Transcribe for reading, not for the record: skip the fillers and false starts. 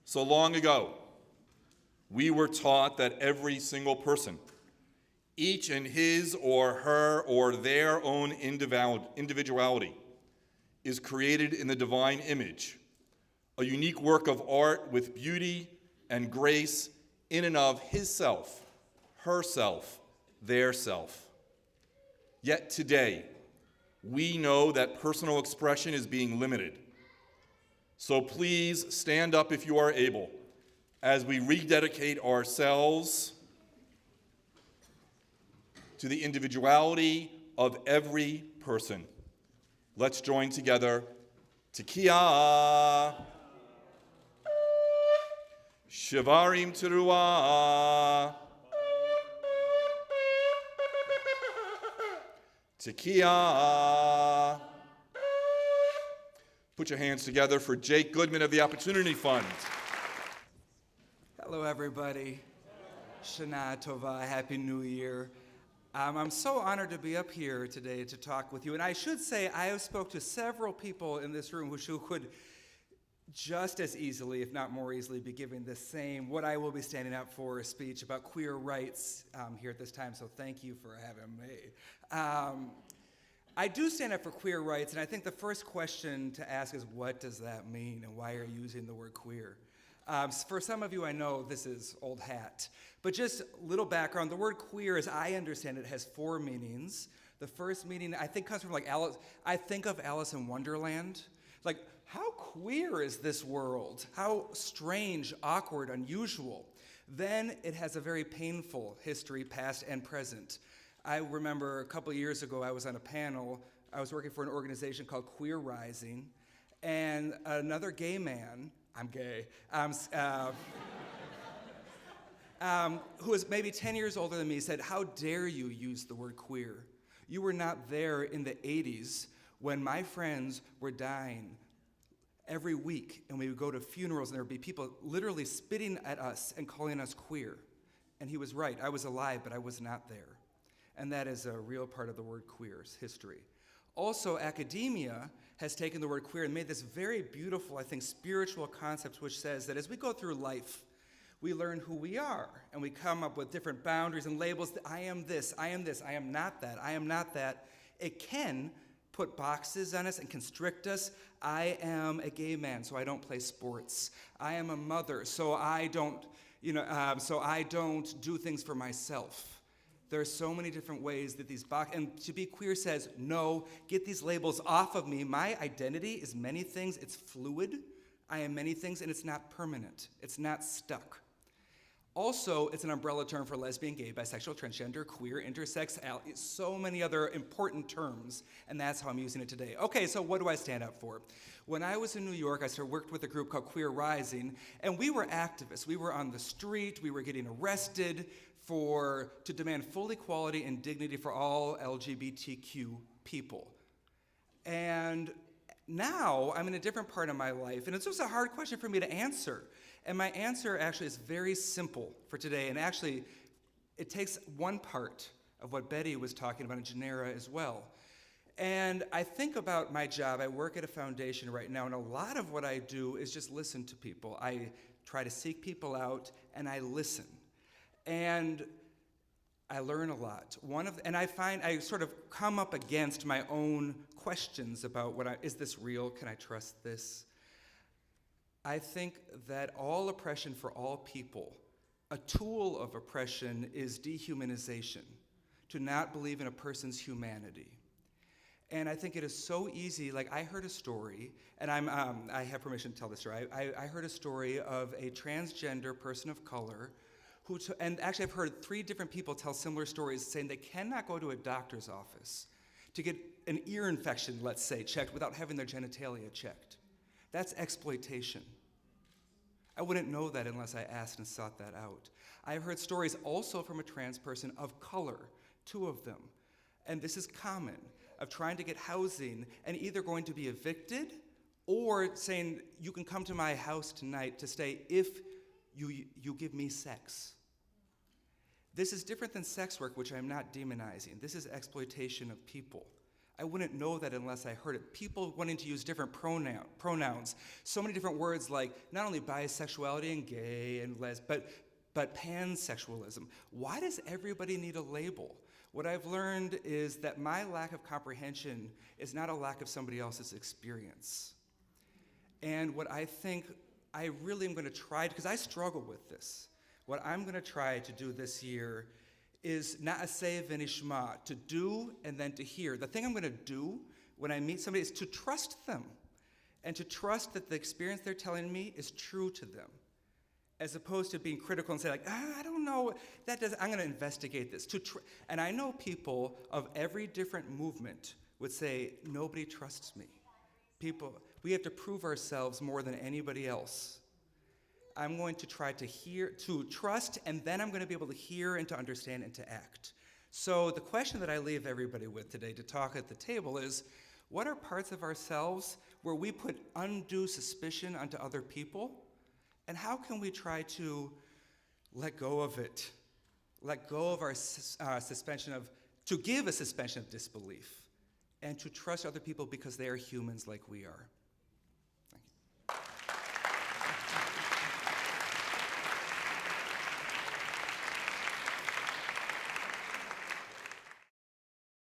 So long ago, we were taught that every single person, each in his or her or their own individuality, is created in the divine image, a unique work of art with beauty and grace in and of his self, herself, their self. Yet today, we know that personal expression is being limited. So please stand up if you are able as we rededicate ourselves to the individuality of every person. Let's join together. Tekiah, Shivarim Teruah, Tekiah. Put your hands together for Jake Goodman of the Opportunity Fund. Hello, everybody. Shana Tova, Happy New Year. I'm so honored to be up here today to talk with you. And I should say, I have spoke to several people in this room who could just as easily, if not more easily, be giving the same, what I will be standing up for, a speech about queer rights here at this time. So thank you for having me. I do stand up for queer rights, and I think the first question to ask is, what does that mean, and why are you using the word queer? For some of you, I know this is old hat, but just a little background. The word queer, as I understand it, has 4 meanings. The first meaning, I think, comes from like Alice. I think of Alice in Wonderland. Like, how queer is this world? How strange, awkward, unusual. Then it has a very painful history, past and present. I remember a couple of years ago, I was on a panel. I was working for an organization called Queer Rising, and another gay man, I'm gay, who was maybe 10 years older than me, said, "How dare you use the word queer? You were not there in the 80s when my friends were dying every week, and we would go to funerals, and there would be people literally spitting at us and calling us queer." And he was right. I was alive, but I was not there. And that is a real part of the word queer's history. Also, academia has taken the word queer and made this very beautiful, I think, spiritual concept, which says that as we go through life, we learn who we are, and we come up with different boundaries and labels. That I am this, I am this, I am not that, I am not that. It can put boxes on us and constrict us. I am a gay man, so I don't play sports. I am a mother, so I don't do things for myself. There are so many different ways that these boxes, and to be queer says, no, get these labels off of me. My identity is many things. It's fluid. I am many things, and it's not permanent. It's not stuck. Also, it's an umbrella term for lesbian, gay, bisexual, transgender, queer, intersex, so many other important terms, and that's how I'm using it today. Okay, so what do I stand up for? When I was in New York, I worked with a group called Queer Rising, and we were activists. We were on the street. We were getting arrested to demand full equality and dignity for all LGBTQ people. And now I'm in a different part of my life, and it's just a hard question for me to answer. And my answer actually is very simple for today, and actually it takes one part of what Betty was talking about in Genera as well. And I think about my job. I work at a foundation right now, and a lot of what I do is just listen to people. I try to seek people out, and I listen. And I learn a lot. And I find I sort of come up against my own questions about is this real? Can I trust this? I think that all oppression for all people, a tool of oppression is dehumanization, to not believe in a person's humanity. And I think it is so easy. Like, I heard a story, and I have permission to tell this story. I heard a story of a transgender person of color and actually I've heard 3 different people tell similar stories saying they cannot go to a doctor's office to get an ear infection, let's say, checked without having their genitalia checked. That's exploitation. I wouldn't know that unless I asked and sought that out. I've heard stories also from a trans person of color, 2 of them, and this is common, of trying to get housing and either going to be evicted or saying, you can come to my house tonight to stay if you give me sex. This is different than sex work, which I'm not demonizing. This is exploitation of people. I wouldn't know that unless I heard it. People wanting to use different pronouns. So many different words like not only bisexuality and gay and but pansexualism. Why does everybody need a label? What I've learned is that my lack of comprehension is not a lack of somebody else's experience. And what I think I really am going to try, because I struggle with this, what I'm going to try to do this year is not aseh v'nishma, to do and then to hear. The thing I'm going to do when I meet somebody is to trust them and to trust that the experience they're telling me is true to them, as opposed to being critical and say like, I don't know, I'm going to investigate this. And I know people of every different movement would say, nobody trusts me. We have to prove ourselves more than anybody else. I'm going to try to trust, and then I'm going to be able to hear and to understand and to act. So the question that I leave everybody with today to talk at the table is, what are parts of ourselves where we put undue suspicion onto other people? And how can we try to let go of it? Let go of our to give a suspension of disbelief, and to trust other people because they are humans like we are.